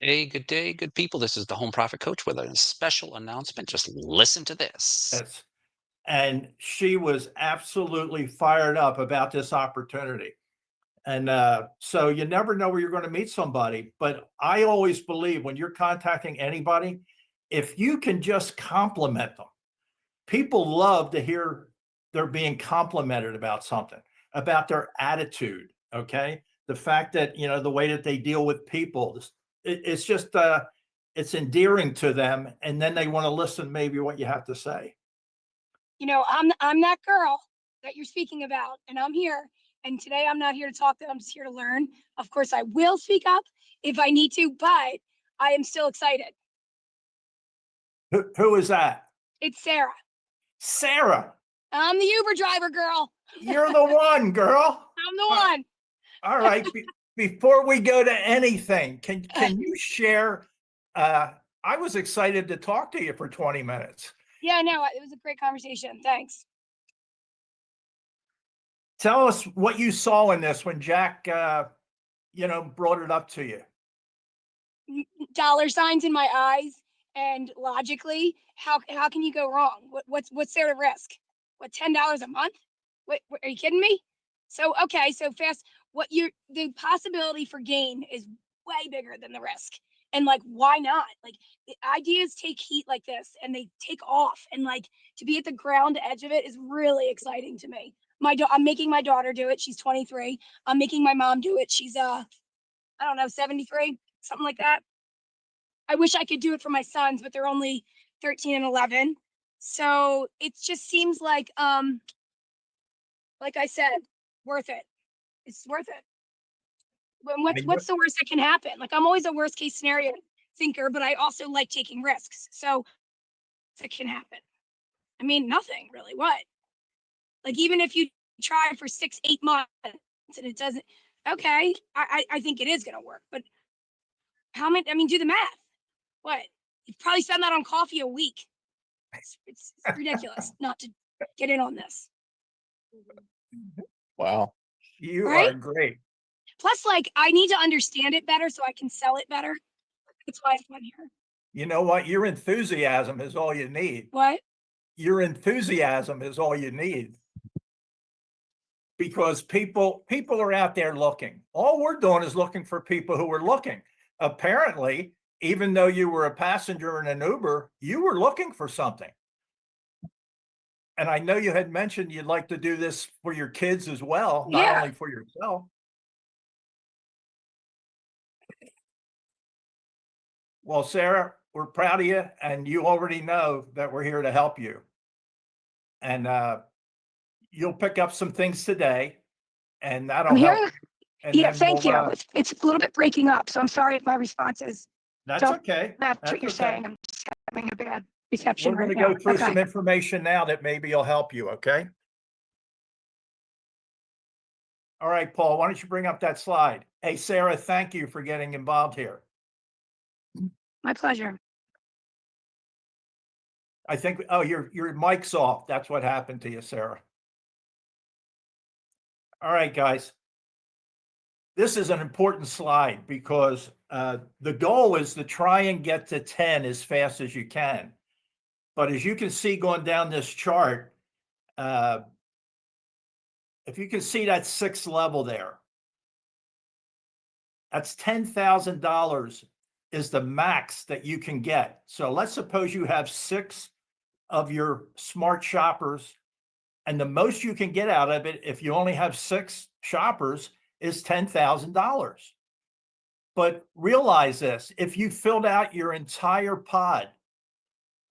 Hey, good day, good people. This is the Home Profit Coach with a special announcement. Just listen to this. Yes. And she was absolutely fired up about this opportunity. And so you never know where you're going to meet somebody. But I always believe when you're contacting anybody, if you can just compliment them, people love to hear they're being complimented about something, about their attitude. Okay. The fact that, the way that they deal with people, it's just, it's endearing to them. And then they want to listen, maybe what you have to say. I'm that girl that you're speaking about, and I'm here. And today I'm not here to talk. I'm just here to learn. Of course, I will speak up if I need to, but I am still excited. Who is that? It's Sarah. Sarah, I'm the Uber driver girl. you're the one, girl. I'm the Uh, one. all right. Before we go to anything, can you share? Uh, I was excited to talk to you for 20 minutes. Yeah, no, it was a great conversation. Thanks. Tell us what you saw in this when Jack, brought it up to you. Dollar signs in my eyes, and logically, how can you go wrong? What's there to risk? What, $10 a month? What, are you kidding me? So okay, so fast. The possibility for gain is way bigger than the risk, and like, why not? Like, the ideas take heat like this, and they take off, and like, to be at the ground edge of it is really exciting to me. I'm making my daughter do it. She's 23. I'm making my mom do it. She's I don't know, 73, something like that. I wish I could do it for my sons, but they're only 13 and 11. So it just seems like I said, worth it. It's worth it. When I what's the worst that can happen? Like, I'm always a worst case scenario thinker, but I also like taking risks. So it can happen. I mean, nothing really. What? Like, even if you try for 6, 8 months and it doesn't, okay, I think it is gonna work. But how many? I mean, do the math. What? You probably spend that on coffee a week. It's ridiculous not to get in on this, Wow. You right? are great. Plus, like, I need to understand it better so I can sell it better. That's why I'm here. You know what? Your enthusiasm is all you need. What? Your enthusiasm is all you need because people are out there looking. All we're doing is looking for people who are looking. Apparently, even though you were a passenger in an Uber, you were looking for something. And I know you had mentioned you'd like to do this for your kids as well, not Yeah. only for yourself. Well, Sarah, we're proud of you, and you already know that we're here to help you. And you'll pick up some things today, and I'm that'll help. hearing. And Yeah, then thank we'll. you. It's a little bit breaking up, so I'm sorry if my responses That's don't okay. match what That's you're okay. saying. I'm just having a bad reception We're going right to now. go through Okay. some information now that maybe will help you. Okay. All right, Paul. Why don't you bring up that slide? Hey, Sarah, thank you for getting involved here. My pleasure. I think. Oh, your mic's off. That's what happened to you, Sarah. All right, guys. This is an important slide because the goal is to try and get to 10 as fast as you can. But as you can see going down this chart, uh, if you can see that sixth level there, that's $10,000 is the max that you can get. So let's suppose you have 6 of your smart shoppers, and the most you can get out of it, if you only have 6 shoppers, is $10,000. But realize this, if you filled out your entire pod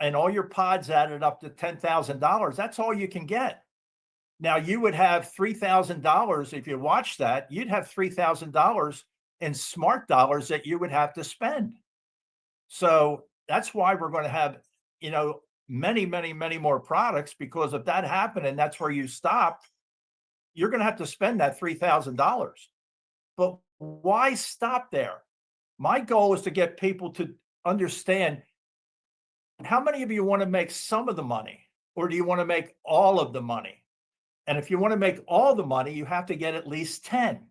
and all your pods added up to $10,000, that's all you can get. Now you would have $3,000 if you watch that, you'd have $3,000 in smart dollars that you would have to spend. So that's why we're going to have, many, many, many more products, because if that happened and that's where you stop, you're going to have to spend that $3,000. But why stop there? My goal is to get people to understand, how many of you want to make some of the money, or do you want to make all of the money? And if you want to make all the money, you have to get at least 10.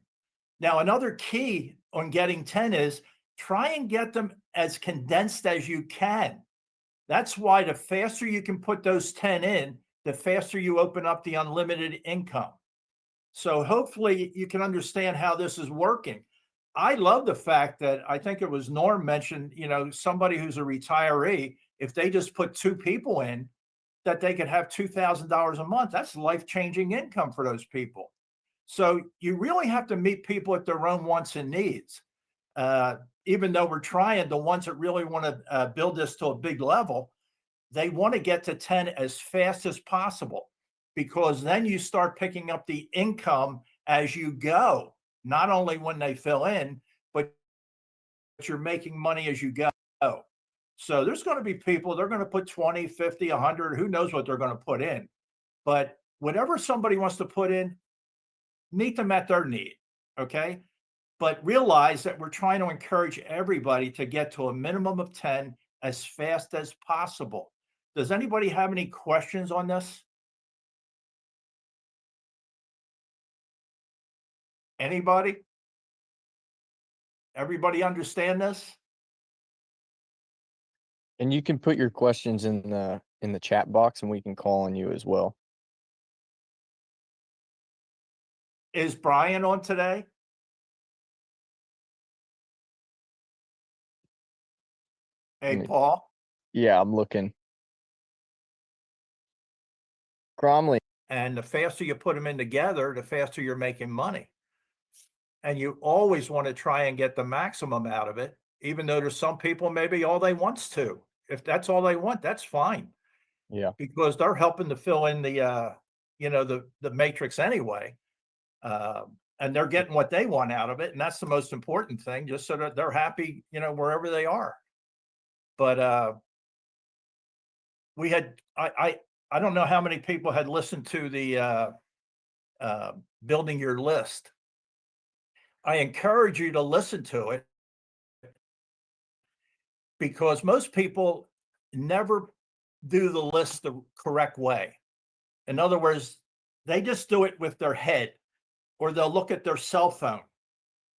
Now, another key on getting 10 is try and get them as condensed as you can. That's why the faster you can put those 10 in, the faster you open up the unlimited income. So hopefully you can understand how this is working. I love the fact that I think it was Norm mentioned, somebody who's a retiree, if they just put two people in, that they could have $2,000 a month. That's life-changing income for those people. So you really have to meet people at their own wants and needs. Uh, Even though we're trying, the ones that really want to build this to a big level, they want to get to 10 as fast as possible, because then you start picking up the income as you go, not only when they fill in, but you're making money as you go. So there's going to be people, they're going to put 20, 50, 100, who knows what they're going to put in. But whatever somebody wants to put in, meet them at their need. Okay. But realize that we're trying to encourage everybody to get to a minimum of 10 as fast as possible. Does anybody have any questions on this? Anybody? Everybody understand this? And you can put your questions in the chat box and we can call on you as well. Is Brian on today? Hey, Paul. Yeah, I'm looking. Cromley. And the faster you put them in together, the faster you're making money. And you always want to try and get the maximum out of it, even though there's some people, maybe all they want's to. If that's all they want, that's fine. Yeah. Because they're helping to fill in the matrix anyway. And they're getting what they want out of it. And that's the most important thing, just so that they're happy, wherever they are. But we had, I don't know how many people had listened to the building your list. I encourage you to listen to it, because most people never do the list the correct way. In other words, they just do it with their head, or they'll look at their cell phone.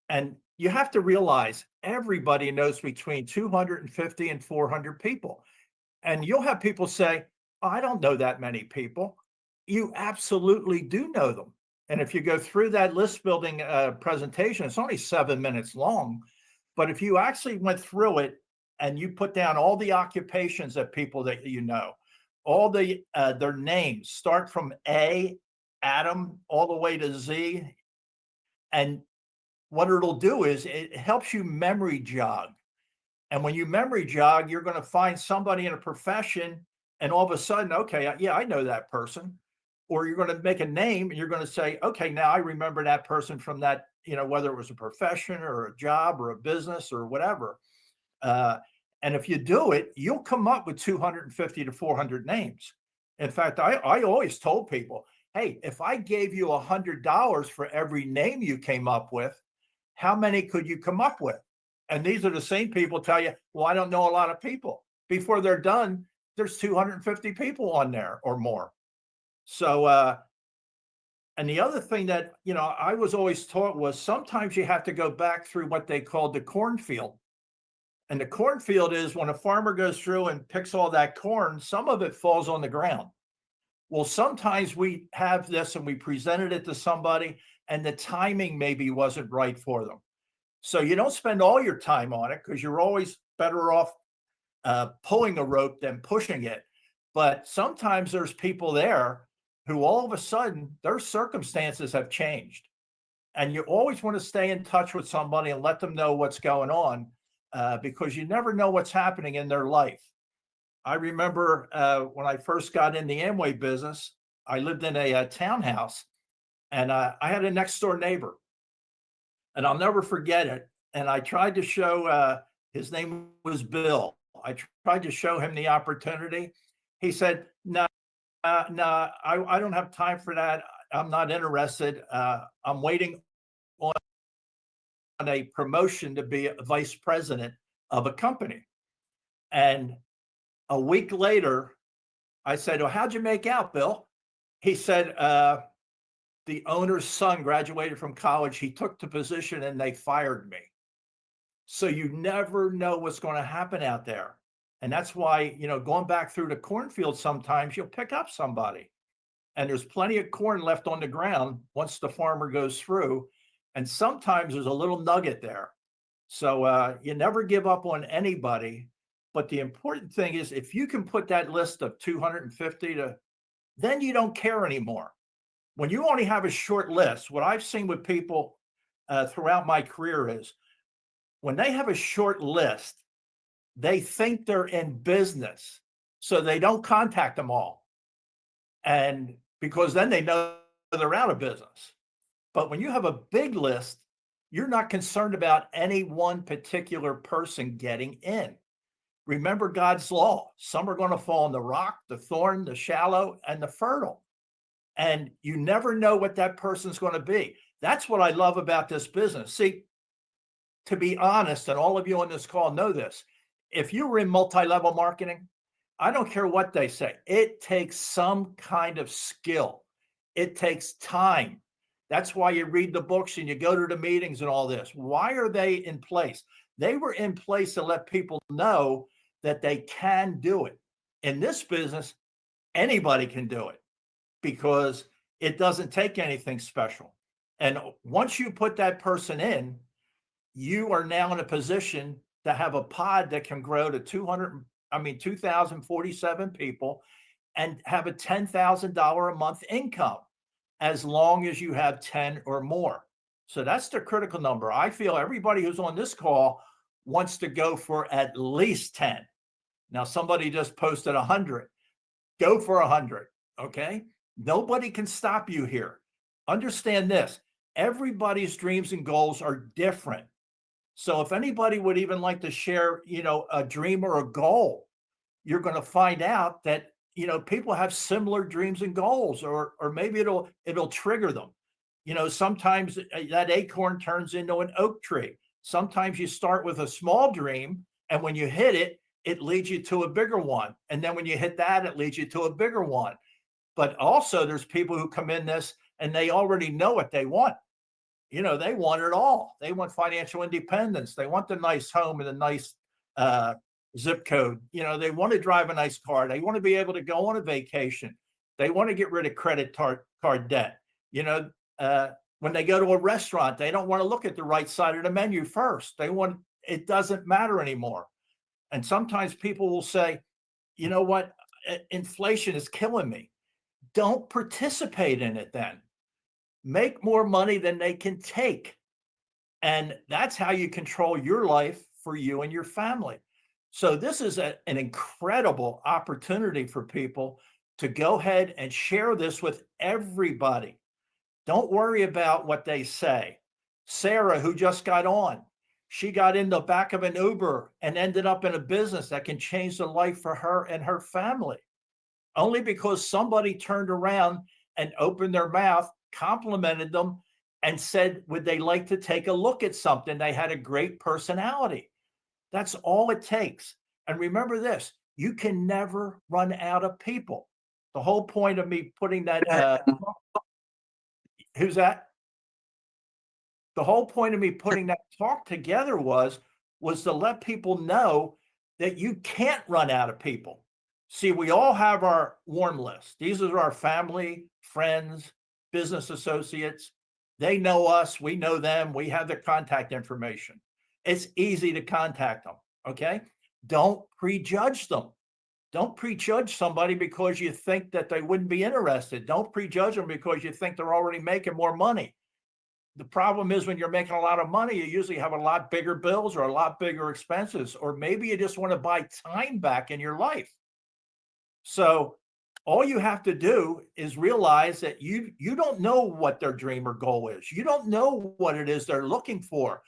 And you have to realize everybody knows between 250 and 400 people. And you'll have people say, "Oh, I don't know that many people." You absolutely do know them. And if you go through that list building presentation, it's only 7 minutes long. But if you actually went through it and you put down all the occupations of people that you know, all their names, start from A, Adam, all the way to Z. And what it'll do is it helps you memory jog. And when you memory jog, you're going to find somebody in a profession, and all of a sudden, okay, yeah, I know that person. Or you're going to make a name and you're going to say, okay, now I remember that person from that, whether it was a profession or a job or a business or whatever. And if you do it, you'll come up with 250 to 400 names. In fact, I always told people, hey, if I gave you $100 for every name you came up with, how many could you come up with? And these are the same people tell you, well, I don't know a lot of people. Before they're done, there's 250 people on there or more. So, and the other thing that, I was always taught was sometimes you have to go back through what they called the cornfield. And the cornfield is when a farmer goes through and picks all that corn, some of it falls on the ground. Well, sometimes we have this and we presented it to somebody and the timing maybe wasn't right for them. So you don't spend all your time on it, because you're always better off pulling a rope than pushing it. But sometimes there's people there who all of a sudden their circumstances have changed. And you always want to stay in touch with somebody and let them know what's going on, because you never know what's happening in their life. I remember when I first got in the Amway business, I lived in a townhouse, and I had a next door neighbor, and I'll never forget it. And I tried to show, his name was Bill. I tried to show him the opportunity. He said, no, I don't have time for that. I'm not interested. I'm waiting on a promotion to be a vice president of a company. And a week later, I said, well, how'd you make out, Bill? He said, the owner's son graduated from college. He took the position and they fired me. So you never know what's going to happen out there. And that's why, going back through the cornfield, sometimes you'll pick up somebody and there's plenty of corn left on the ground once the farmer goes through. And sometimes there's a little nugget there. So you never give up on anybody. But the important thing is if you can put that list of 250 to, then you don't care anymore. When you only have a short list, what I've seen with people throughout my career is when they have a short list, they think they're in business. So they don't contact them all. And because then they know they're out of business. But when you have a big list, you're not concerned about any one particular person getting in. Remember God's law. Some are going to fall in the rock, the thorn, the shallow, and the fertile. And you never know what that person's going to be. That's what I love about this business. See, to be honest, and all of you on this call know this, if you were in multi-level marketing, I don't care what they say, it takes some kind of skill. It takes time. That's why you read the books and you go to the meetings and all this. Why are they in place? They were in place to let people know that they can do it. In this business, anybody can do it because it doesn't take anything special. And once you put that person in, you are now in a position to have a pod that can grow to 2,047 people and have a $10,000 a month income as long as you have 10 or more. So that's the critical number. I feel everybody who's on this call wants to go for at least 10. Now, somebody just posted 100. Go for 100, okay? Nobody can stop you here. Understand this. Everybody's dreams and goals are different. So if anybody would even like to share, a dream or a goal, you're going to find out that, people have similar dreams and goals, or maybe it'll trigger them. Sometimes that acorn turns into an oak tree. Sometimes you start with a small dream, and when you hit it, it leads you to a bigger one. And then when you hit that, it leads you to a bigger one. But also there's people who come in this and they already know what they want. They want it all. They want financial independence. They want the nice home and the nice zip code. They want to drive a nice car. They want to be able to go on a vacation. They want to get rid of credit card debt. When they go to a restaurant, they don't want to look at the right side of the menu first. It doesn't matter anymore. And sometimes people will say, you know what, inflation is killing me. Don't participate in it then. Make more money than they can take. And that's how you control your life for you and your family. So this is an incredible opportunity for people to go ahead and share this with everybody. Don't worry about what they say. Sarah, who just got on, she got in the back of an Uber and ended up in a business that can change the life for her and her family. Only because somebody turned around and opened their mouth, complimented them, and said, would they like to take a look at something? They had a great personality. That's all it takes. And remember this, you can never run out of people. The whole point of me putting that, who's that? The whole point of me putting that talk together was to let people know that you can't run out of people. See, we all have our warm list. These are our family, friends, business associates. They know us, we know them, we have their contact information. It's easy to contact them, okay? Don't prejudge them. Don't prejudge somebody because you think that they wouldn't be interested. Don't prejudge them because you think they're already making more money. The problem is when you're making a lot of money, you usually have a lot bigger bills or a lot bigger expenses, or maybe you just want to buy time back in your life. So all you have to do is realize that you don't know what their dream or goal is. You don't know what it is they're looking for.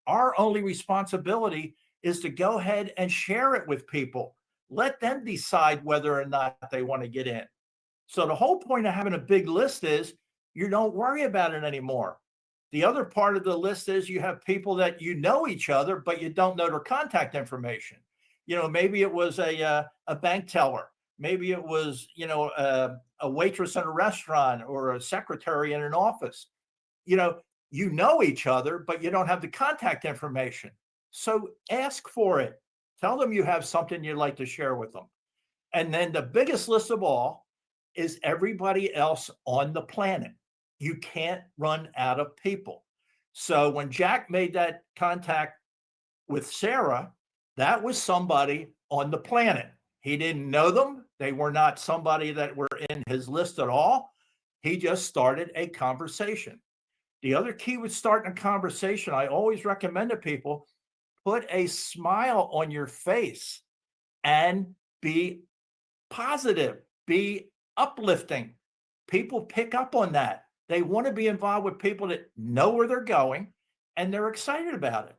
Our only responsibility is to go ahead and share it with people. Let them decide whether or not they want to get in. So the whole point of having a big list is you don't worry about it anymore. The other part of the list is you have people that you know each other, but you don't know their contact information. Maybe it was a bank teller. Maybe it was, a waitress in a restaurant or a secretary in an office. You know each other, but you don't have the contact information. So ask for it. Tell them you have something you'd like to share with them. And then the biggest list of all is everybody else on the planet. You can't run out of people. So when Jack made that contact with Sarah, that was somebody on the planet. He didn't know them. They were not somebody that were in his list at all. He just started a conversation. The other key with starting a conversation, I always recommend to people, put a smile on your face and be positive, be uplifting. People pick up on that. They want to be involved with people that know where they're going and they're excited about it.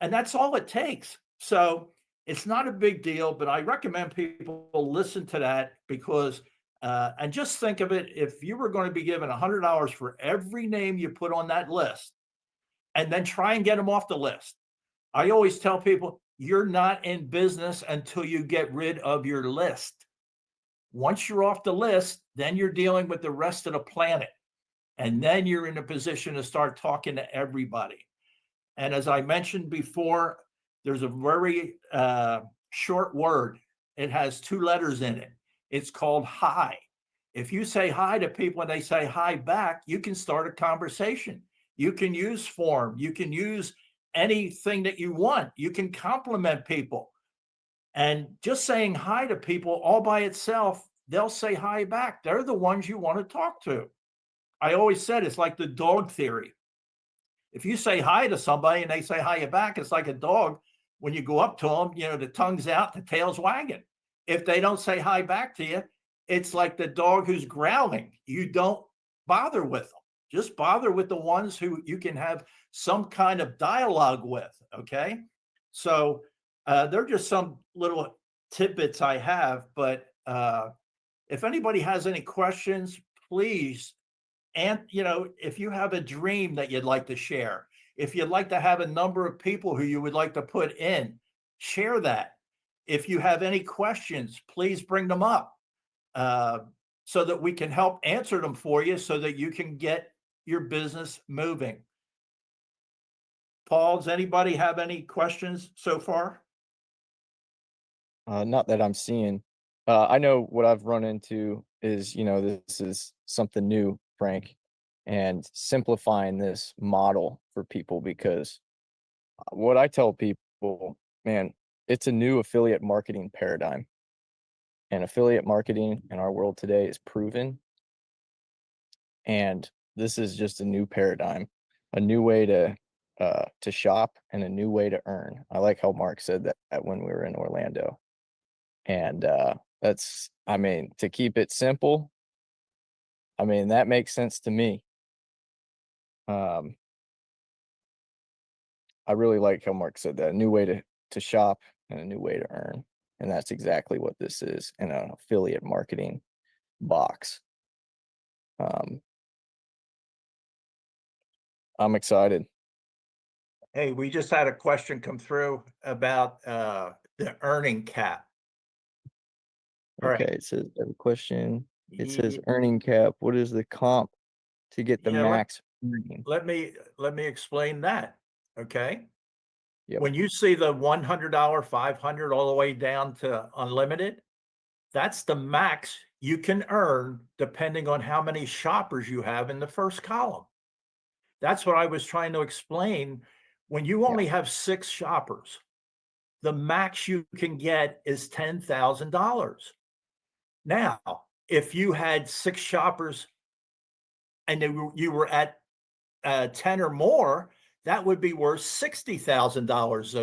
And that's all it takes. So it's not a big deal, but I recommend people listen to that because, and just think of it, if you were going to be given $100 for every name you put on that list, and then try and get them off the list. I always tell people, you're not in business until you get rid of your list. Once you're off the list, then you're dealing with the rest of the planet. And then you're in a position to start talking to everybody. And as I mentioned before, there's a very short word. It has 2 letters in it. It's called hi. If you say hi to people and they say hi back, you can start a conversation. You can use form. You can use anything that you want. You can compliment people. And just saying hi to people all by itself, they'll say hi back. They're the ones you want to talk to. I always said it's like the dog theory. If you say hi to somebody and they say hi back, it's like a dog. When you go up to them, the tongue's out, the tail's wagging. If they don't say hi back to you, it's like the dog who's growling. You don't bother with them. Just bother with the ones who you can have some kind of dialogue with. Okay. So they're just some little tidbits I have. But if anybody has any questions, please. And, if you have a dream that you'd like to share, if you'd like to have a number of people who you would like to put in, share that. If you have any questions, please bring them up so that we can help answer them for you so that you can get your business moving. Paul, does anybody have any questions so far? Not that I'm seeing. I know what I've run into is, this is something new, Frank, and simplifying this model for people because what I tell people, man, it's a new affiliate marketing paradigm. And affiliate marketing in our world today is proven. And this is just a new paradigm, a new way to shop and a new way to earn. I like how Mark said that when we were in Orlando. And that's, to keep it simple, that makes sense to me. Um, I really like how Mark said that, a new way to shop and a new way to earn. And that's exactly what this is in an affiliate marketing box. I'm excited. Hey, we just had a question come through about the earning cap. All right. Okay, it says every question. It says Ye- earning cap. What is the comp to get the Yeah, max earning? let me explain that. Okay. Yep. When you see the $100, 500, all the way down to unlimited, that's the max you can earn depending on how many shoppers you have in the first column. That's what I was trying to explain. When you Yeah. only have 6 shoppers, the max you can get is $10,000. Now, if you had 6 shoppers and you were at 10 or more, that would be worth $60,000.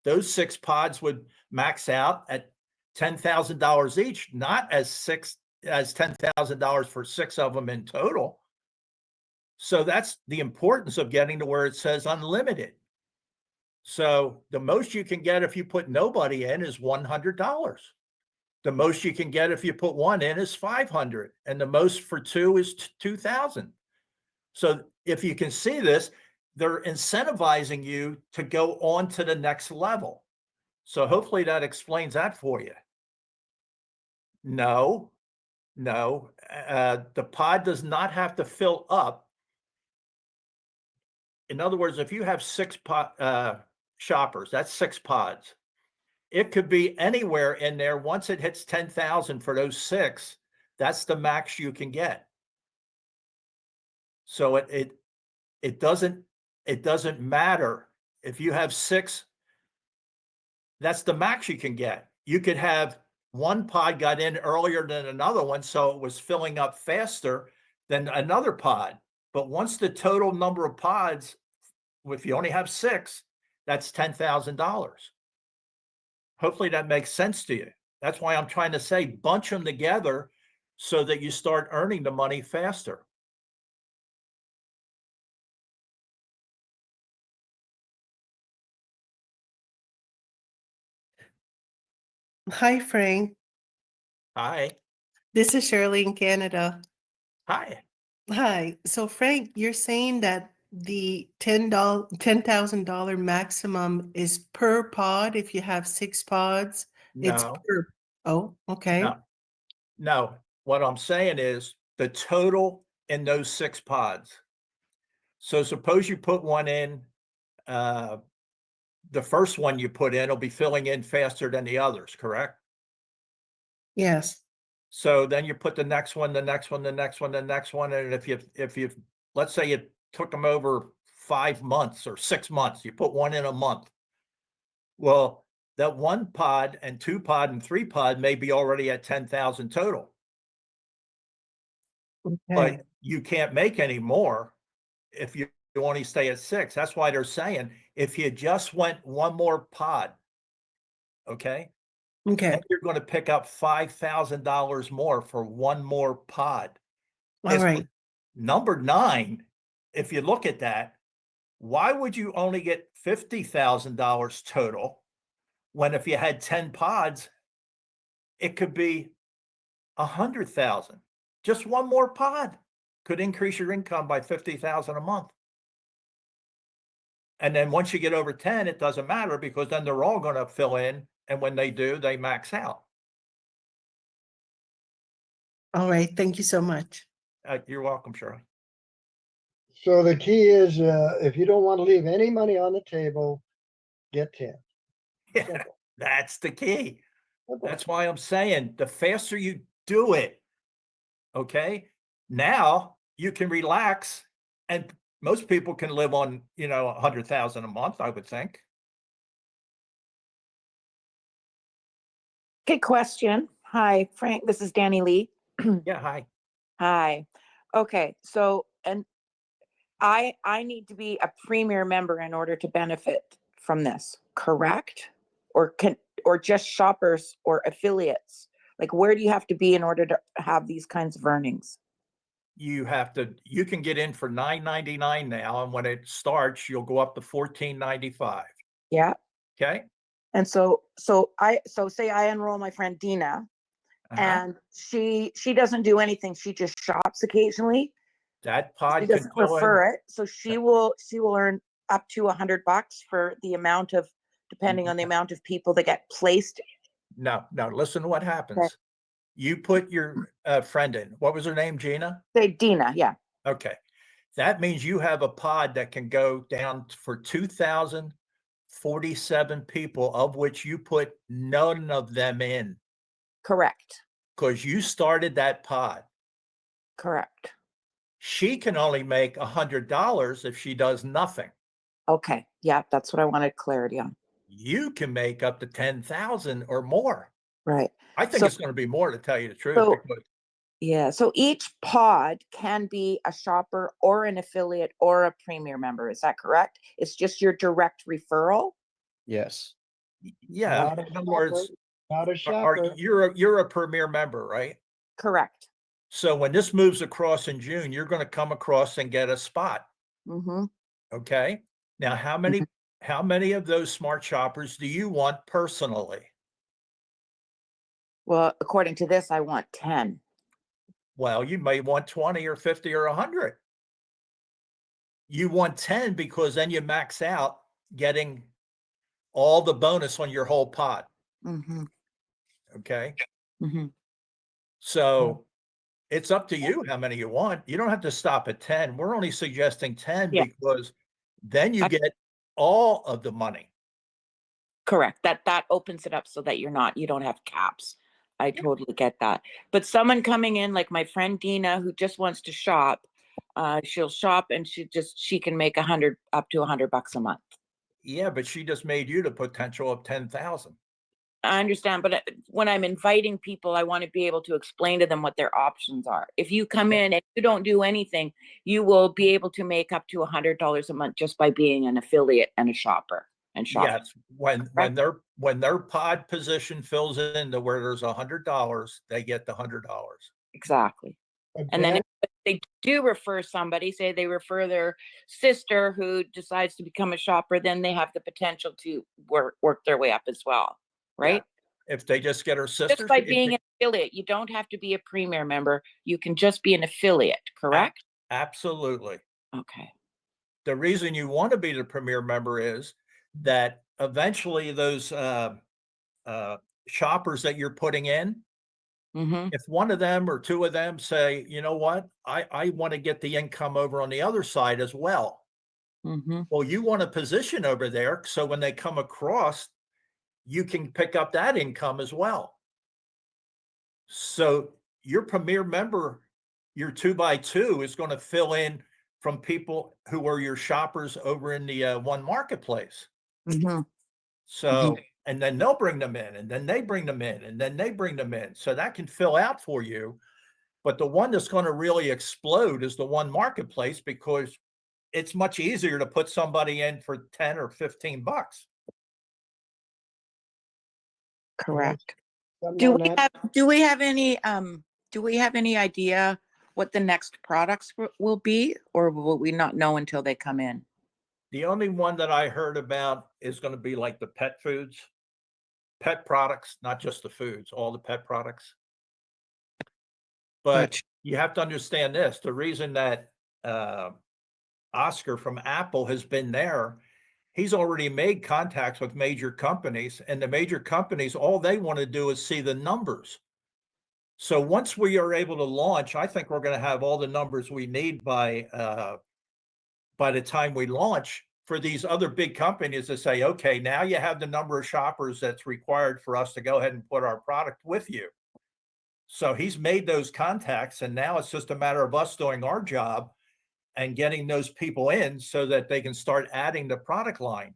Those 6 pods would max out at $10,000 each, not as $10,000 for 6 of them in total. So that's the importance of getting to where it says unlimited. So the most you can get if you put nobody in is $100. The most you can get if you put 1 in is 500, and the most for 2 is 2,000. So if you can see this, they're incentivizing you to go on to the next level. So hopefully that explains that for you. No, the pod does not have to fill up in other words, if you have 6 shoppers, that's 6 pods. It could be anywhere in there. Once it hits 10,000 for those 6, that's the max you can get. So it doesn't matter if you have 6, that's the max you can get. You could have one pod got in earlier than another one, so it was filling up faster than another pod. But once the total number of pods, if you only have 6, that's $10,000. Hopefully that makes sense to you. That's why I'm trying to say bunch them together so that you start earning the money faster. Hi, Frank. Hi. This is Shirley in Canada. Hi. Hi. So, Frank, you're saying that the $10,000 maximum is per pod if you have 6 pods? It's No, per. Oh, okay. no, no. What I'm saying is the total in those 6 pods. So suppose you put one in, the first one you put in will be filling in faster than the others, correct? Yes. So then you put the next one, the next one, the next one, the next one, and if you let's say it took them over 5 months or 6 months, you put one in a month. Well, that 1 pod and 2 pod and 3 pod may be already at 10,000 total, Okay. but you can't make any more if you only stay at 6. That's why they're saying if you just went one more pod, okay, Okay. then you're going to pick up $5,000 more for one more pod. All It's right. number 9. If you look at that, why would you only get $50,000 total when if you had 10 pods, it could be 100,000? Just one more pod could increase your income by 50,000 a month. And then once you get over 10, it doesn't matter because then they're all going to fill in. And when they do, they max out. All right. Thank you so much. You're welcome, Shirley. So the key is, if you don't want to leave any money on the table, get 10. Yeah, Simple. that's the key. Simple. That's why I'm saying the faster you do it, okay, now you can relax and most people can live on, 100,000 a month, I would think. Good question. Hi, Frank. This is Danny Lee. Yeah, hi. Hi. Okay, so and I need to be a premier member in order to benefit from this, correct? Or just shoppers or affiliates? Like where do you have to be in order to have these kinds of earnings? You can get in for $9.99 now, and when it starts, you'll go up to $14.95. Yeah. Okay. And so say I enroll my friend Dina Uh-huh. and she doesn't do anything. She just shops occasionally. That She pod could doesn't fill in. refer it, so she will earn up to $100 for the amount of, depending on the amount of people that get placed. No, listen to what happens. You put your friend in. What was her name, Gina? Say Dina, yeah. Okay. That means you have a pod that can go down for 2,047 people, of which you put none of them in Correct. because you started that pod. Correct. She can only make $100 if she does nothing. Okay. Yeah, that's what I wanted clarity on. You can make up to 10,000 or more. Right. I think So- it's going to be more, to tell you the truth. So- because Yeah. So each pod can be a shopper or an affiliate or a premier member. Is that correct? It's just your direct referral. Yes. yeah, Not a in other shopper. words, Not a shopper. you're a premier member, right? Correct. So when this moves across in June, you're going to come across and get a spot. Mm-hmm. Okay. Now, how many of those smart shoppers do you want personally? Well, according to this, I want 10. Well, you may want 20 or 50 or 100. You want 10 because then you max out getting all the bonus on your whole pot. Mm-hmm. Okay. Mm-hmm. So it's up to you how many you want. You don't have to stop at 10. We're only suggesting 10 Yeah. because then you I- get all of the money. Correct. That opens it up so that you don't have caps. I totally get that. But someone coming in like my friend Dina, who just wants to shop, she'll shop and she can make up to $100 a month. Yeah, but she just made you the potential of 10,000. I understand, but when I'm inviting people, I want to be able to explain to them what their options are. If you come in and you don't do anything, you will be able to make up to $100 a month just by being an affiliate and a shopper and shopping. Yes, when their pod position fills in to where there's $100, they get the $100. Exactly. And then if they do refer somebody, say they refer their sister who decides to become a shopper, then they have the potential to work their way up as well, right? Yeah. If they just get her sister, Just by being an affiliate, you don't have to be a premier member. You can just be an affiliate, correct? absolutely. Okay. The reason you want to be the premier member is that eventually those shoppers that you're putting in, Mm-hmm. if one of them or two of them say, you know what, I want to get the income over on the other side as well. Mm-hmm. Well, you want a position over there. So when they come across, you can pick up that income as well. So your premier member, your 2x2 is going to fill in from people who are your shoppers over in the One Marketplace. Mm-hmm. So, and then they'll bring them in, and then they bring them in, and then they bring them in. So that can fill out for you. But the one that's going to really explode is the One Marketplace, because it's much easier to put somebody in for 10 or 15 bucks. Correct. Something Do on we that? have any idea what the next products will be, or will we not know until they come in? The only one that I heard about is going to be like the pet foods, pet products, not just the foods, all the pet products. But Gotcha. you have to understand this, the reason that Oscar from Apple has been there, he's already made contacts with major companies, and the major companies, all they want to do is see the numbers. So once we are able to launch, I think we're going to have all the numbers we need by the time we launch, for these other big companies to say, okay, now you have the number of shoppers that's required for us to go ahead and put our product with you. So he's made those contacts, and now it's just a matter of us doing our job and getting those people in so that they can start adding the product line.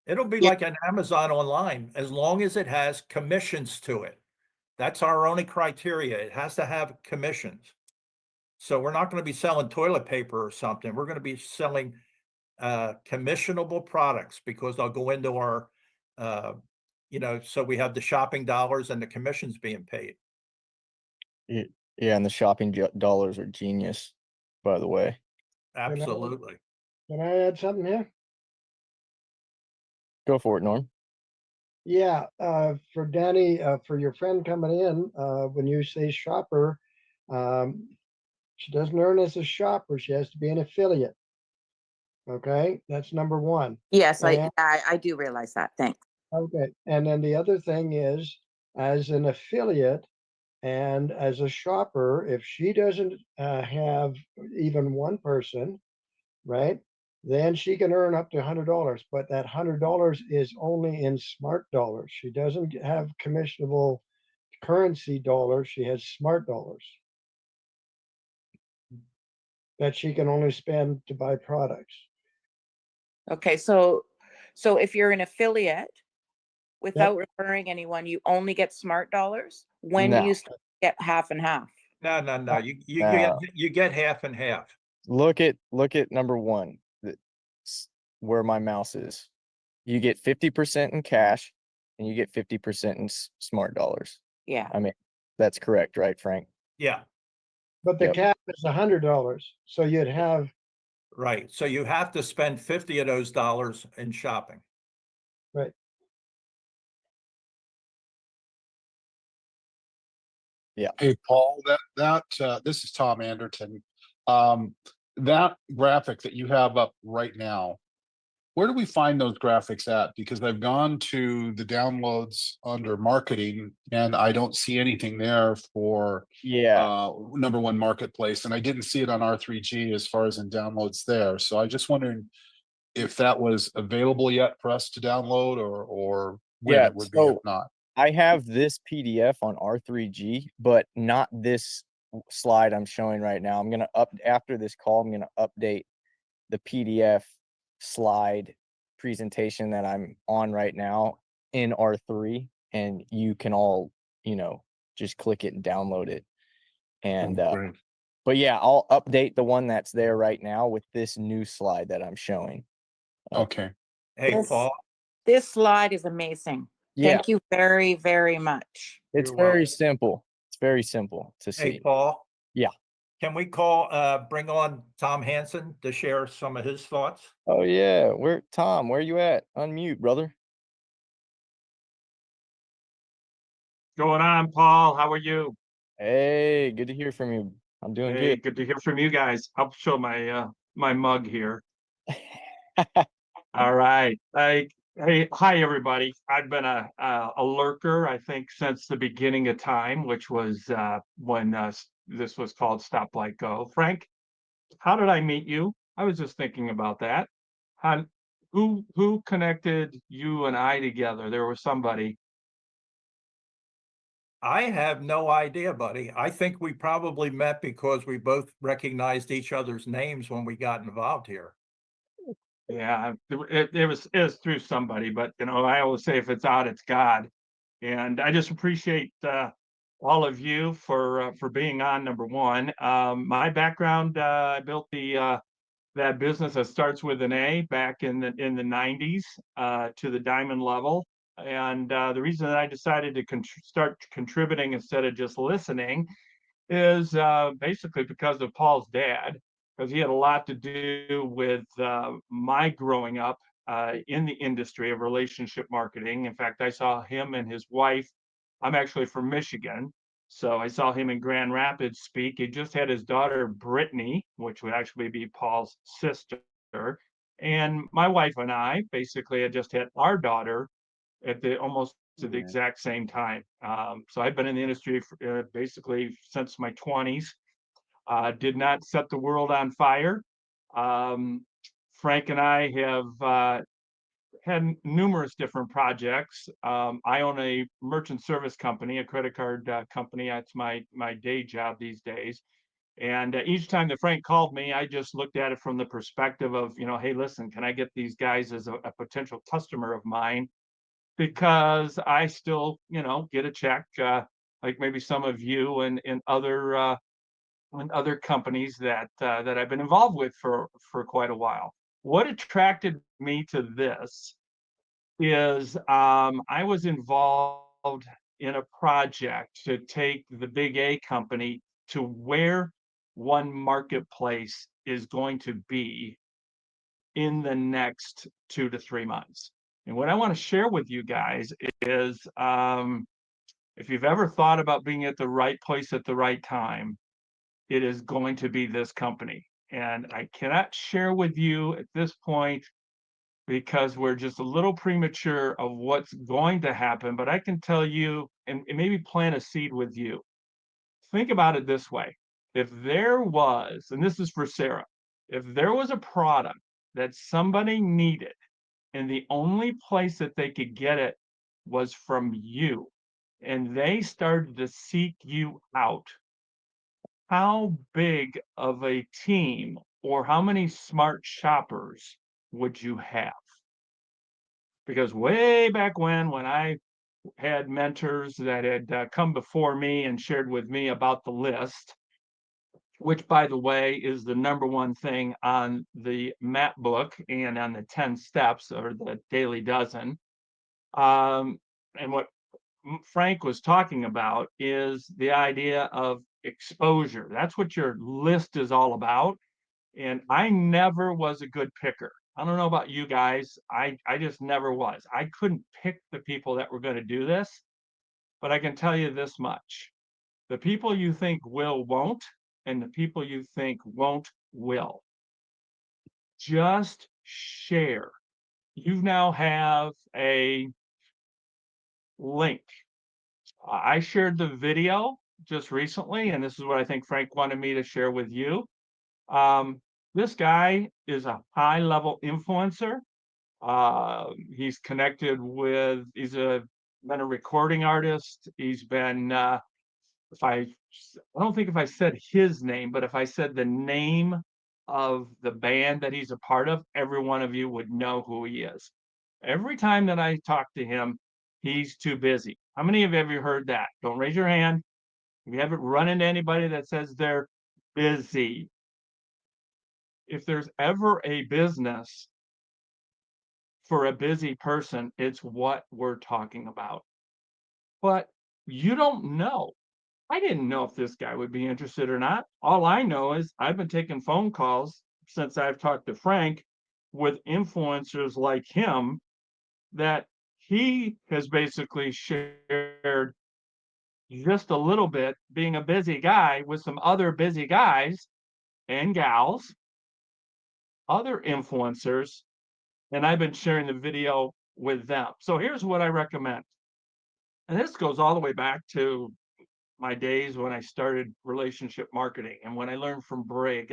It'll be Yeah. like an Amazon online, as long as it has commissions to it. That's our only criteria. It has to have commissions. So we're not going to be selling toilet paper or something. We're going to be selling commissionable products, because they'll go into our, so we have the shopping dollars and the commissions being paid. Yeah, and the shopping dollars are genius, by the way. Absolutely. Can I add something here? Go for it, Norm. Yeah, for Danny, for your friend coming in, when you say shopper, she doesn't earn as a shopper. She has to be an affiliate. Okay, that's number one. Yes, And I do realize that. Thanks. okay, and then the other thing is, as an affiliate and as a shopper, if she doesn't have even one person, right, then she can earn up to $100. But that $100 is only in smart dollars. She doesn't have commissionable currency dollars. She has smart dollars that she can only spend to buy products. Okay, so if you're an affiliate without referring anyone, you only get smart dollars. When do No. you start to get half and half? No. No. You get half and half. Look at number one, where my mouse is. You get 50% in cash, and you get 50% in smart dollars. Yeah. I mean, that's correct, right, Frank? Yeah, But the Yep. cap is $100. So you'd have, right. So you have to spend 50 of those dollars in shopping. right. Hey, Paul, this is Tom Anderton. That graphic that you have up right now, where do we find those graphics at? Because I've gone to the downloads under marketing and I don't see anything there for Yeah. number one marketplace. And I didn't see it on R3G as far as in downloads there. So I just wondering if that was available yet for us to download or when Yeah. it would be if So not. I have this PDF on R3G, but not this slide I'm showing right now. I'm gonna after this call, I'm gonna update the PDF slide presentation that I'm on right now in R3, and you can all, just click it and download it. And Great. but yeah, I'll update the one that's there right now with this new slide that I'm showing. Okay. Hey, This- Paul, This slide is amazing. Yeah, Thank you very, very much. it's You're very welcome. simple. It's very simple to hey, see. Paul. Yeah. Can we bring on Tom Hansen to share some of his thoughts? Oh yeah, Tom, where you at? Unmute, brother. Going on, Paul? How are you? Hey, good to hear from you. I'm doing Hey, good. good to hear from you guys. I'll show my mug here. All right. Hey, hi everybody. I've been a lurker, I think, since the beginning of time, which was when this was called Stoplight Go. Frank, how did I meet you? I was just thinking about that. How, who connected you and I together? There was somebody. I have no idea, buddy. I think we probably met because we both recognized each other's names when we got involved here. Yeah, it was through somebody, but I always say if it's out, it's God. And I just appreciate all of you for being on, number one. My background, I built that business that starts with an A back in the 90s to the diamond level. And the reason that I decided to start contributing instead of just listening is basically because of Paul's dad, because he had a lot to do with my growing up in the industry of relationship marketing. In fact, I saw him and his wife. I'm actually from Michigan. So I saw him in Grand Rapids speak. He just had his daughter, Brittany, which would actually be Paul's sister. And my wife and I basically had just had our daughter at the almost at the exact same time. So I've been in the industry for, basically since my 20s. Did not set the world on fire. Um, Frank and I have had numerous different projects. I own a merchant service company, a credit card company. That's my day job these days. And each time that Frank called me, I just looked at it from the perspective of, hey, listen, can I get these guys as a potential customer of mine? Because I still, get a check, like maybe some of you and other companies that I've been involved with for quite a while. What attracted me to this is I was involved in a project to take the big A company to where ONEMARKETPLACE is going to be in the next 2 to 3 months. And what I want to share with you guys is if you've ever thought about being at the right place at the right time, it is going to be this company. And I cannot share with you at this point because we're just a little premature of what's going to happen. But I can tell you and maybe plant a seed with you. Think about it this way. If there was, and this is for Sarah, if there was a product that somebody needed and the only place that they could get it was from you, and they started to seek you out, how big of a team or how many smart shoppers would you have? Because way back when I had mentors that had come before me and shared with me about the list, which by the way is the number one thing on the map book and on the 10 steps or the daily dozen. And what Frank was talking about is the idea of exposure. That's what your list is all about. And I never was a good picker. I don't know about you guys. I just never was. I couldn't pick the people that were going to do this, but I can tell you this much. The people you think will won't, and the people you think won't will. Just share you now have a link. I shared the video just recently, and this is what I think Frank wanted me to share with you. This guy is a high-level influencer. He's connected with, been a recording artist. He's been, I don't think if I said his name, but if I said the name of the band that he's a part of, every one of you would know who he is. Every time that I talk to him, he's too busy. How many of you have heard that? Don't raise your hand. If you haven't run into anybody that says they're busy. If there's ever a business for a busy person, it's what we're talking about. But you don't know. I didn't know if this guy would be interested or not. All I know is I've been taking phone calls since I've talked to Frank with influencers like him that he has basically shared just a little bit, being a busy guy with some other busy guys and gals, other influencers, and I've been sharing the video with them. So here's what I recommend. And this goes all the way back to my days when I started relationship marketing and when I learned from Brig.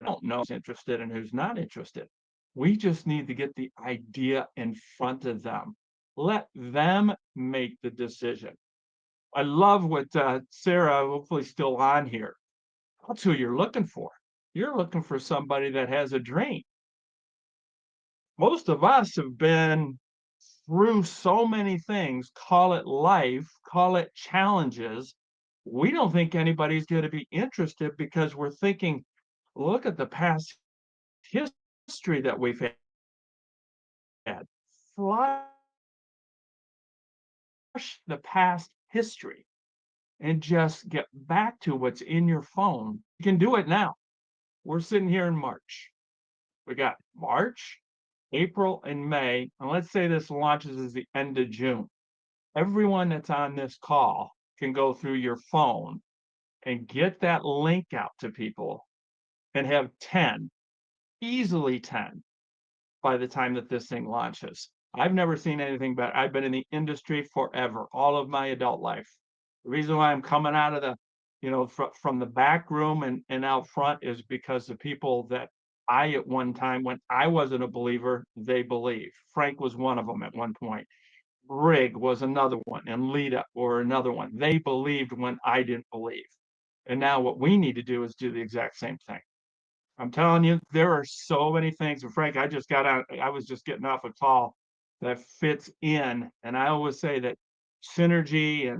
I don't know who's interested and who's not interested. We just need to get the idea in front of them. Let them make the decision. I love what Sarah, hopefully still on here. That's who you're looking for. You're looking for somebody that has a dream. Most of us have been through so many things, call it life, call it challenges. We don't think anybody's going to be interested because we're thinking, look at the past history that we've had. Flush the past history and just get back to what's in your phone. You can do it now. We're sitting here in March. We got March, April, and May. And let's say this launches at the end of June. Everyone that's on this call can go through your phone and get that link out to people and have 10, easily 10 by the time that this thing launches. I've never seen anything better. I've been in the industry forever, all of my adult life. The reason why I'm coming out of the, from the back room and out front is because the people that I at one time, when I wasn't a believer, they believed. Frank was one of them at one point. Brig was another one, and Lita were another one. They believed when I didn't believe. And now what we need to do is do the exact same thing. I'm telling you, there are so many things. And Frank, I was just getting off a call that fits in. And I always say that synergy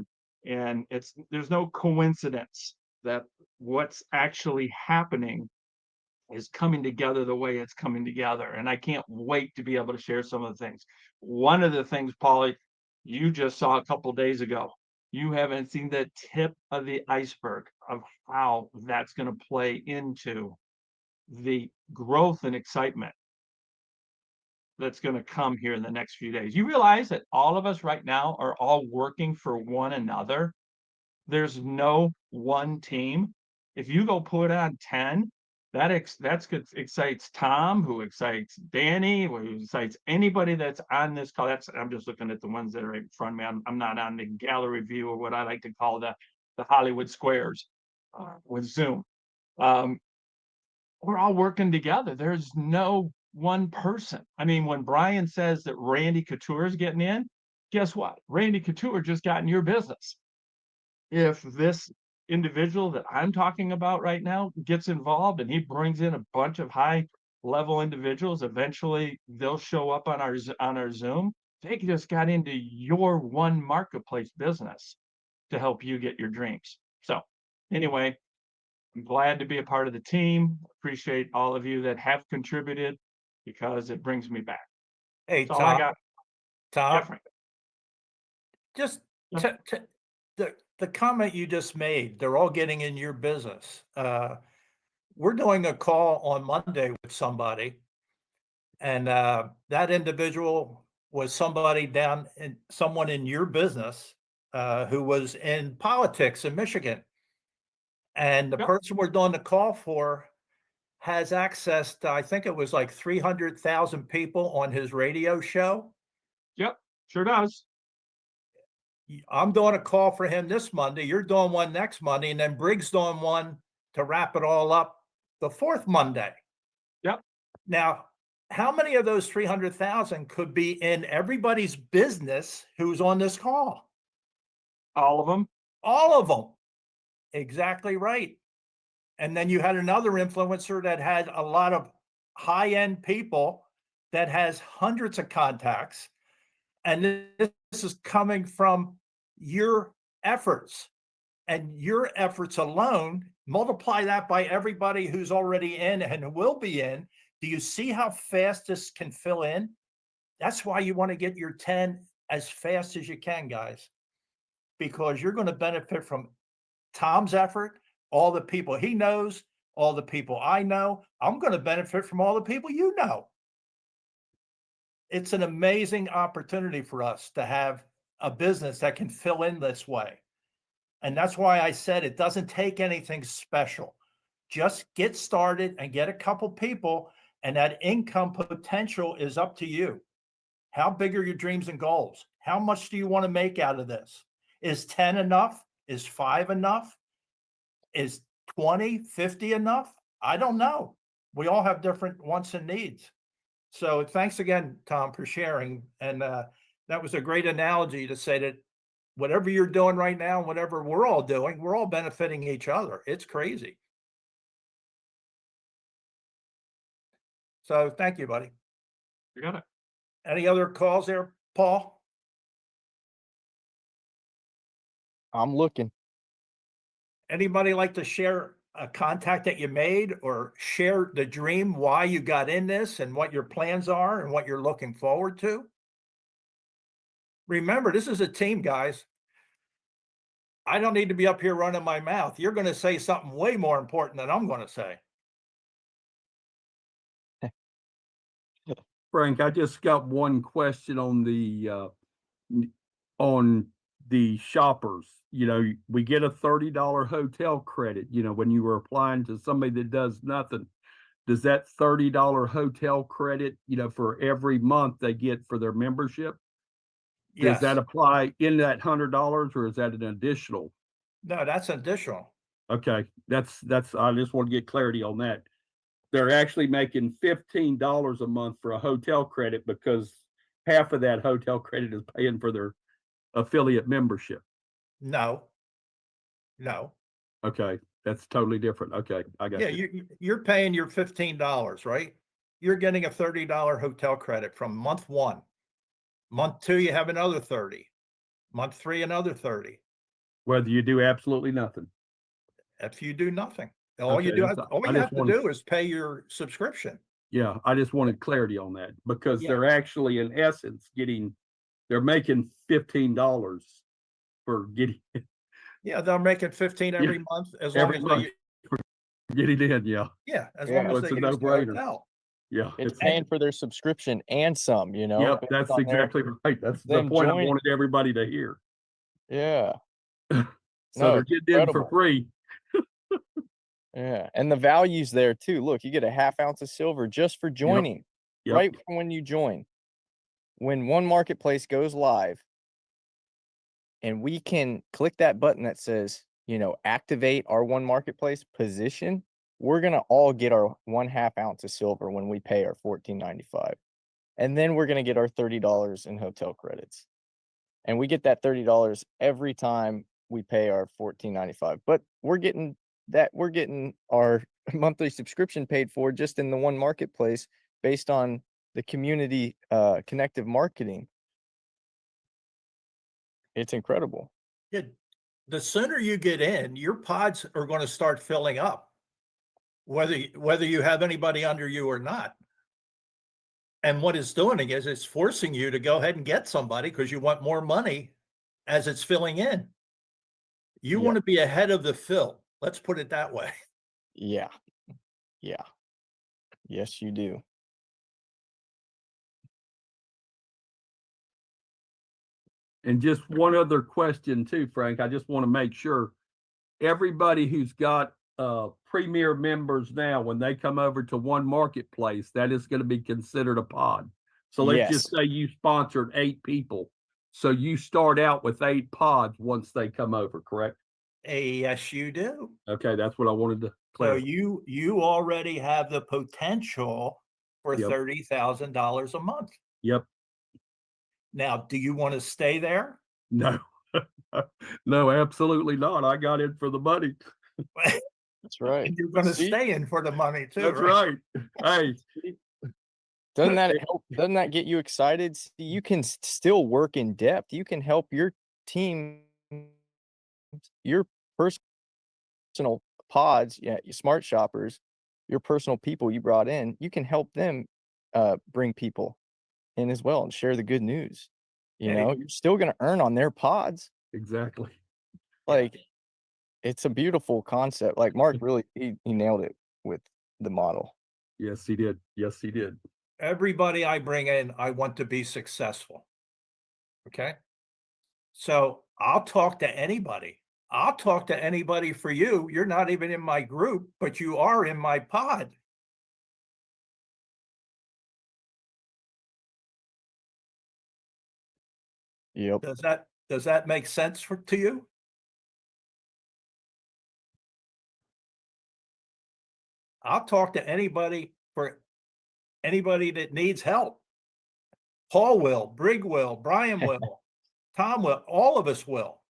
and there's no coincidence that what's actually happening is coming together the way it's coming together. And I can't wait to be able to share some of the things. One of the things, Paulie, you just saw a couple days ago, you haven't seen the tip of the iceberg of how that's going to play into the growth and excitement that's going to come here in the next few days. You realize that all of us right now are all working for one another. There's no one team. If you go put on 10, that excites Tom, who excites Danny, who excites anybody that's on this call. I'm just looking at the ones that are right in front of me. I'm not on the gallery view or what I like to call the Hollywood squares with Zoom. We're all working together. There's no one person. I mean, when Brian says that Randy Couture is getting in, guess what? Randy Couture just got in your business. If this individual that I'm talking about right now gets involved and he brings in a bunch of high level individuals, eventually they'll show up on our Zoom. They just got into your one marketplace business to help you get your dreams. So anyway, I'm glad to be a part of the team. Appreciate all of you that have contributed because it brings me back. Hey, That's all I Tom, got. Yeah, Tom, Frank. just Yeah. the comment you just made, they're all getting in your business. We're doing a call on Monday with somebody, and that individual was someone in your business who was in politics in Michigan. And the Yep. person we're doing the call for has access to, I think it was like 300,000 people on his radio show. Yep, sure does. I'm doing a call for him this Monday. You're doing one next Monday, and then Briggs doing one to wrap it all up the fourth Monday. Yep. Now, how many of those 300,000 could be in everybody's business who's on this call? All of them. All of them. Exactly right. And then you had another influencer that had a lot of high-end people that has hundreds of contacts. And this is coming from your efforts, and your efforts alone, multiply that by everybody who's already in and will be in. Do you see how fast this can fill in? That's why you want to get your 10 as fast as you can, guys, because you're going to benefit from Tom's effort, all the people he knows, all the people I know. I'm going to benefit from all the people you know. It's an amazing opportunity for us to have a business that can fill in this way. And that's why I said it doesn't take anything special. Just get started and get a couple people, and that income potential is up to you. How big are your dreams and goals? How much do you want to make out of this? Is 10 enough? Is 5 enough? Is 20, 50 enough? I don't know. We all have different wants and needs. So thanks again, Tom, for sharing. And that was a great analogy to say that whatever you're doing right now, whatever we're all doing, we're all benefiting each other. It's crazy. So thank you, buddy. You got it. Any other calls there, Paul? I'm looking. Anybody like to share a contact that you made, or share the dream, why you got in this and what your plans are and what you're looking forward to? Remember, this is a team, guys. I don't need to be up here running my mouth. You're going to say something way more important than I'm going to say. Frank, I just got one question on the shoppers. You know, we get a $30 hotel credit, you know, when you were applying to somebody that does nothing. Does that $30 hotel credit, you know, for every month they get for their membership? Does Yes. that apply in that $100, or is that an additional? No, that's additional. Okay, that's I just want to get clarity on that. They're actually making $15 a month for a hotel credit, because half of that hotel credit is paying for their affiliate membership. No. No. Okay, that's totally different. Okay, I got Yeah, you. you're paying your $15, right? You're getting a $30 hotel credit from month 1. Month 2, you have another 30. Month 3, another 30. Whether you do absolutely nothing. If you do nothing, all Okay, you that's- I have just to wanted- do is pay your subscription. Yeah, I just wanted clarity on that, because Yeah. they're actually in essence they're making $15 for getting Yeah, they're making 15 every month as long every as month for getting in. Yeah, as Yeah. long so as it's they a use the no-brainer. hotel. Yeah, It's paying for their subscription and some, you know. yep, based that's on their- exactly right. That's the them point I joining. wanted everybody to hear. Yeah. So No, they're it's getting in for incredible. free. Yeah, and the value's there too. Look, you get a half ounce of silver just for joining, Yep. right from when you join. When One Marketplace goes live, and we can click that button that says, you know, activate our One Marketplace position, we're gonna all get our 1/2 ounce of silver when we pay our $14.95. And then we're gonna get our $30 in hotel credits. And we get that $30 every time we pay our $14.95. But we're getting our monthly subscription paid for just in the One Marketplace based on the community connective marketing. It's incredible. Yeah, the sooner you get in, your pods are going to start filling up, whether you have anybody under you or not. And what it's doing is it's forcing you to go ahead and get somebody because you want more money as it's filling in. You Yep. want to be ahead of the fill. Let's put it that way. Yeah. Yeah. Yes, you do. And just one other question too, Frank. I just want to make sure everybody who's got premier members now, when they come over to One Marketplace, that is going to be considered a pod. So let's just Yes. say you sponsored 8 people. So you start out with 8 pods once they come over, correct? Yes, you do. Okay, that's what I wanted to So clarify. you already have the potential for Yep. $30,000 a month. Yep. Now, do you want to stay there? No. No, absolutely not. I got in for the money. That's right. And you're going to See? stay in for the money too, That's right? right. Hey, Doesn't that help? Doesn't that get you excited? See, you can still work in depth. You can help your team, your personal pods, yeah, your smart shoppers, your personal people you brought in. You can help them bring people in as well and share the good news. You Hey, know, you're still going to earn on their pods. exactly. yeah. Like, it's a beautiful concept. Like Mark really, he nailed it with the model. Yes, he did. Yes, he did. Everybody I bring in, I want to be successful. Okay. So I'll talk to anybody. I'll talk to anybody for you. You're not even in my group, but you are in my pod. Yep. Does that make sense to you? I'll talk to anybody for anybody that needs help. Paul will, Brig will, Brian will, Tom will, all of us will.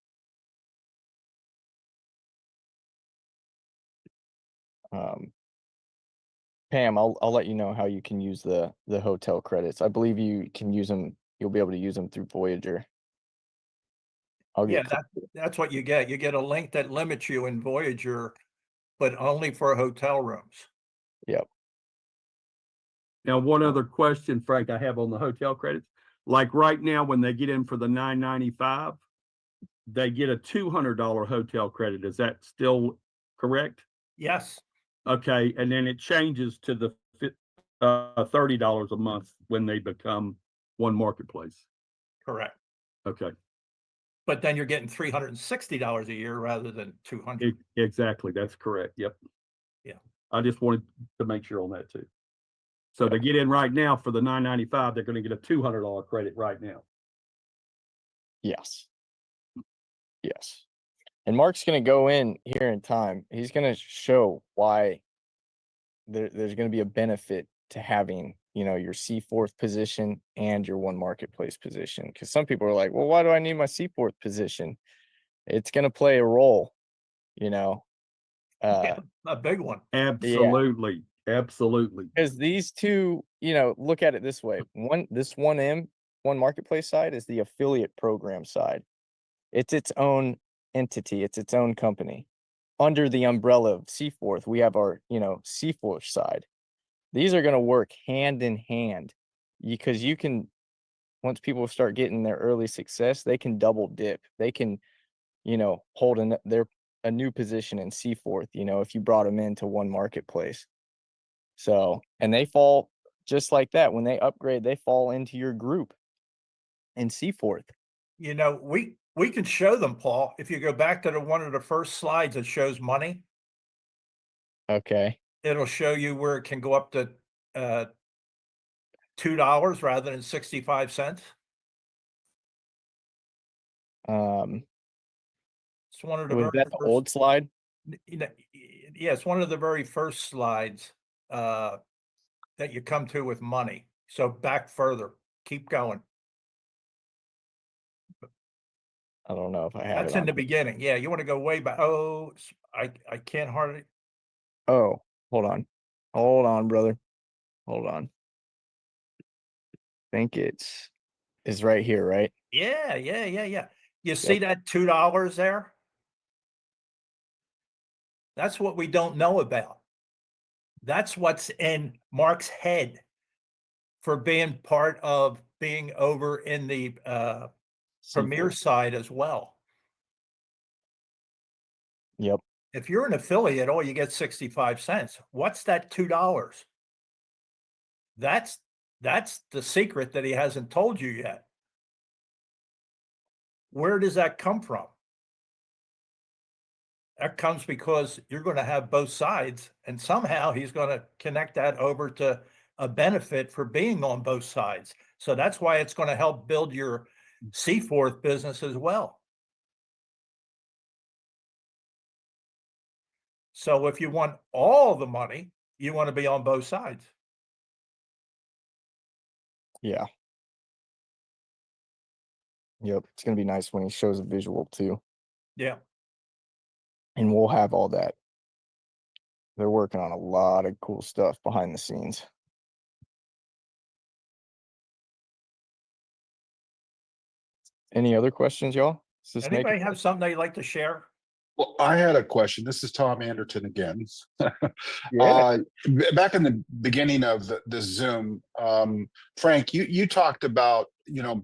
Pam, I'll let you know how you can use the hotel credits. I believe you can use them. You'll be able to use them through Voyager. I'll Yeah, get that's what you get. You get a link that limits you in Voyager, but only for hotel rooms. Yep. Now, one other question, Frank, I have on the hotel credits. Like right now, when they get in for the $9.95, they get a $200 hotel credit. Is that still correct? Yes, Okay, and then it changes to the $30 a month when they become One Marketplace. correct. Okay, But then you're getting $360 a year rather than 200. exactly. That's correct. Yep. Yeah. I just wanted to make sure on that too. So they get in right now for the $9.95, they're going to get a $200 credit right now. Yes. Yes. And Mark's going to go in here in time. He's going to show why there's going to be a benefit to having, you know, your C4th position and your One Marketplace position. Because some people are like, well, why do I need my C4th position? It's going to play a role, you know. Yeah, a big one. Absolutely. Absolutely. Because these two, you know, look at it this way. This 1M, One Marketplace side is the affiliate program side. It's its own entity, it's its own company. Under the umbrella of C4th, we have our, you know, C4th side. These are going to work hand in hand because you can, once people start getting their early success, they can double dip. They can, you know, hold a new position in C4th, you know, if you brought them into One Marketplace. So, and they fall just like that. When they upgrade, they fall into your group in C4th. You know, we can show them, Paul. If you go back to one of the first slides that shows money, Okay. it'll show you where it can go up to $2 rather than 65 cents. Um, It's one of the was very that the first, old slide? you know, yeah, it's one of the very first slides that you come to with money. So back further, keep going. I don't know if I have That's it in on. the beginning. Yeah, you want to go way back. Oh, I can't hardly. Oh, hold on. Hold on, brother. Hold on. Think is right here, right? Yeah, yeah, yeah, yeah. You see Yep. that $2 there? That's what we don't know about. That's what's in Mark's head for being part of being over in the premier C4th. side as well. Yep. If you're an affiliate, oh, you get 65 cents. What's that $2? That's the secret that he hasn't told you yet. Where does that come from? That comes because you're going to have both sides, and somehow he's going to connect that over to a benefit for being on both sides. So that's why it's going to help build your Seaforth business as well. So if you want all the money, you want to be on both sides. Yeah. Yep. It's gonna be nice when he shows a visual too. Yeah. And we'll have all that. They're working on a lot of cool stuff behind the scenes. Any other questions, y'all? Does this make Anybody it? have something they'd like to share? Well, I had a question. This is Tom Anderton again. Yeah. Back in the beginning of the Zoom, Frank, you talked about,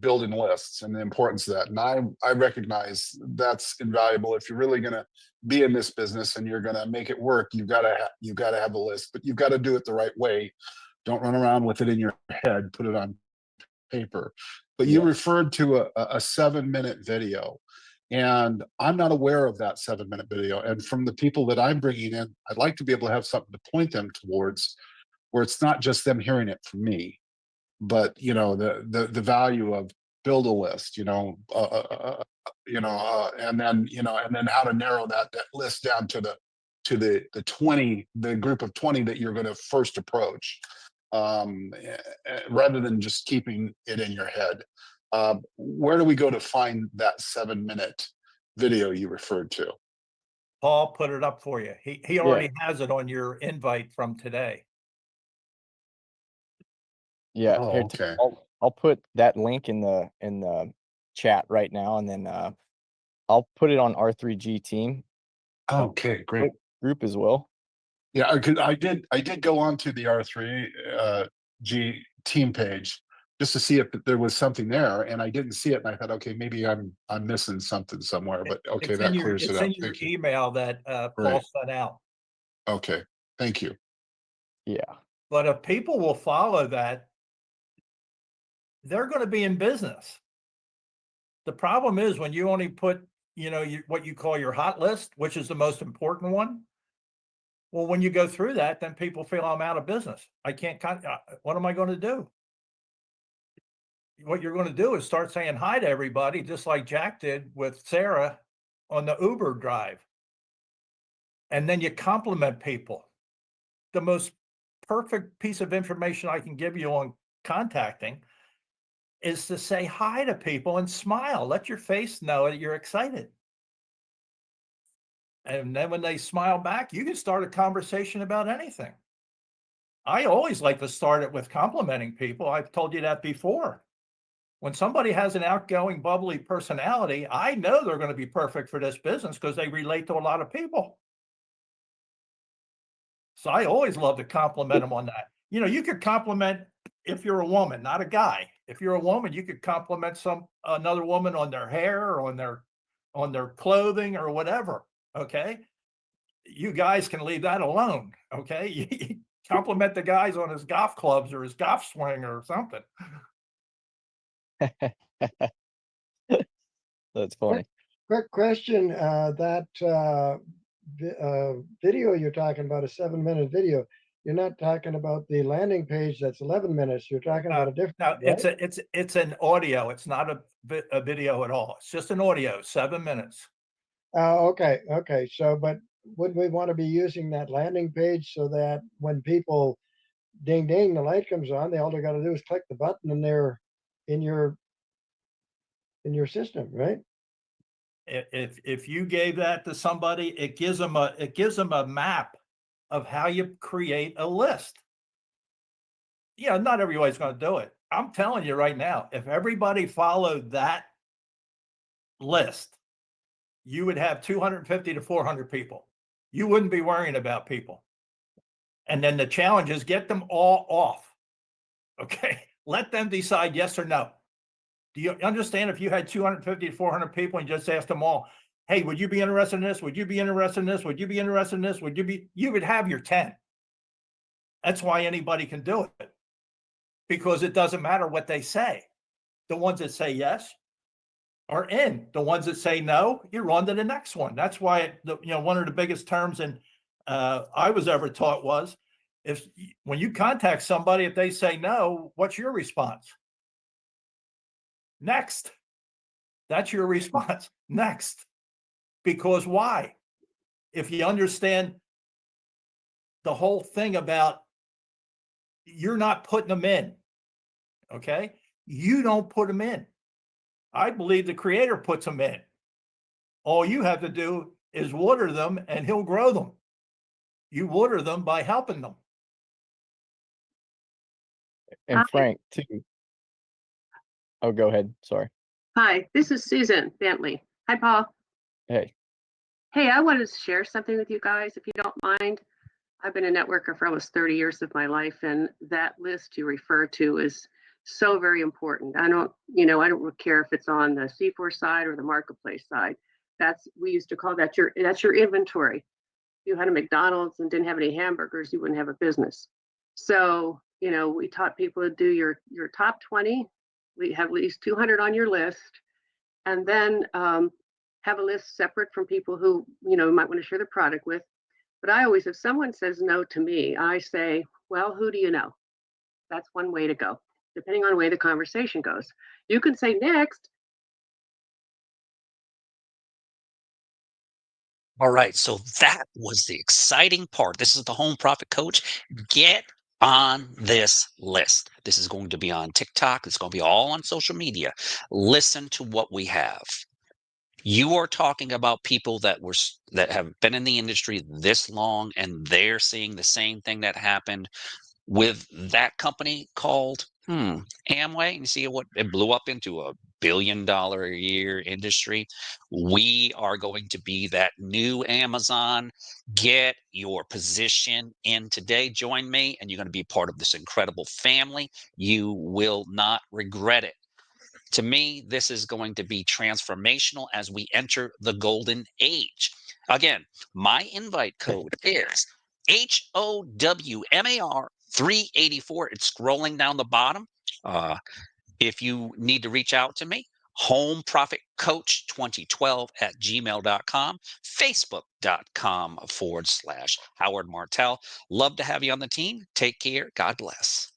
building lists and the importance of that. And I recognize that's invaluable. If you're really going to be in this business and you're going to make it work, you've got to have a list, but you've got to do it the right way. Don't run around with it in your head, put it on paper. But you Yeah. referred to a 7-minute video. And I'm not aware of that 7-minute video. And from the people that I'm bringing in, I'd like to be able to have something to point them towards, where it's not just them hearing it from me, but the value of build a list, and then how to narrow that list down to the 20, the group of 20 that you're going to first approach, rather than just keeping it in your head. Where do we go to find that 7-minute video you referred to? Paul put it up for you. He Yeah. already has it on your invite from today. Yeah. Oh, Here, okay. I'll put that link in the chat right now, and then I'll put it on R3G team Okay, great. group as well. Yeah, I did go on to the R3G team page just to see if there was something there, and I didn't see it, and I thought, okay, maybe I'm missing something somewhere, but okay, that clears it It's up. in your Thank you. email that Paul Right. sent out. Okay, thank you. Yeah. But if people will follow that, they're going to be in business. The problem is when you only put, what you call your hot list, which is the most important one. Well, when you go through that, then people feel I'm out of business. I can't, what am I going to do? What you're going to do is start saying hi to everybody, just like Jack did with Sarah on the Uber drive. And then you compliment people. The most perfect piece of information I can give you on contacting is to say hi to people and smile. Let your face know that you're excited. And then when they smile back, you can start a conversation about anything. I always like to start it with complimenting people. I've told you that before. When somebody has an outgoing, bubbly personality, I know they're going to be perfect for this business because they relate to a lot of people. So I always love to compliment them on that. You could compliment if you're a woman, not a guy. If you're a woman, you could compliment another woman on their hair or on their clothing or whatever. Okay. You guys can leave that alone. Okay. You compliment the guys on his golf clubs or his golf swing or something. That's funny. Quick question, that video you're talking about, a 7-minute video, you're not talking about the landing page that's 11 minutes. You're talking about a different, No, right? it's an audio. It's not a video at all. It's just an audio, 7 minutes. Okay, okay. So, but would we want to be using that landing page so that when people ding ding, the light comes on, all they got to do is click the button and they're in your system, right? If you gave that to somebody, it gives them a map of how you create a list. Yeah, not everybody's going to do it. I'm telling you right now, if everybody followed that list, you would have 250 to 400 people. You wouldn't be worrying about people. And then the challenge is get them all off. Okay. Let them decide yes or no. Do you understand if you had 250 to 400 people and just asked them all, hey, would you be interested in this? Would you be interested in this? Would you be interested in this? You would have your 10. That's why anybody can do it. Because it doesn't matter what they say. The ones that say yes are in. The ones that say no, you're on to the next one. That's why, one of the biggest terms I was ever taught was, when you contact somebody, if they say no, what's your response? Next. That's your response. Next. Because why? If you understand the whole thing about you're not putting them in, okay? You don't put them in. I believe the creator puts them in. All you have to do is water them and he'll grow them. You water them by helping them. And Frank, too. Oh, go ahead. Sorry. Hi, this is Susan Bentley. Hi, Paul. Hey. Hey, I wanted to share something with you guys, if you don't mind. I've been a networker for almost 30 years of my life, and that list you refer to is so very important. I don't care if it's on the C4 side or the marketplace side. We used to call that's your inventory. If you had a McDonald's and didn't have any hamburgers, you wouldn't have a business. So, we taught people to do your top 20. We have at least 200 on your list, and then have a list separate from people who might want to share the product with. But I always, if someone says no to me, I say, well, who do you know? That's one way to go, depending on the way the conversation goes. You can say next. All right, so that was the exciting part. This is the Home Profit Coach. Get on this list. This is going to be on TikTok. It's going to be all on social media. Listen to what we have. You are talking about people that have been in the industry this long, and they're seeing the same thing that happened with that company called Amway. And you see what it blew up into, a $1 billion a year industry. We are going to be that new Amazon. Get your position in today. Join me, and you're going to be part of this incredible family. You will not regret it. To me, this is going to be transformational as we enter the golden age. Again, my invite code is HOWMAR 384. It's scrolling down the bottom. If you need to reach out to me, Home Profit Coach 2012 at gmail.com, facebook.com/Howard Martell. Love to have you on the team. Take care. God bless.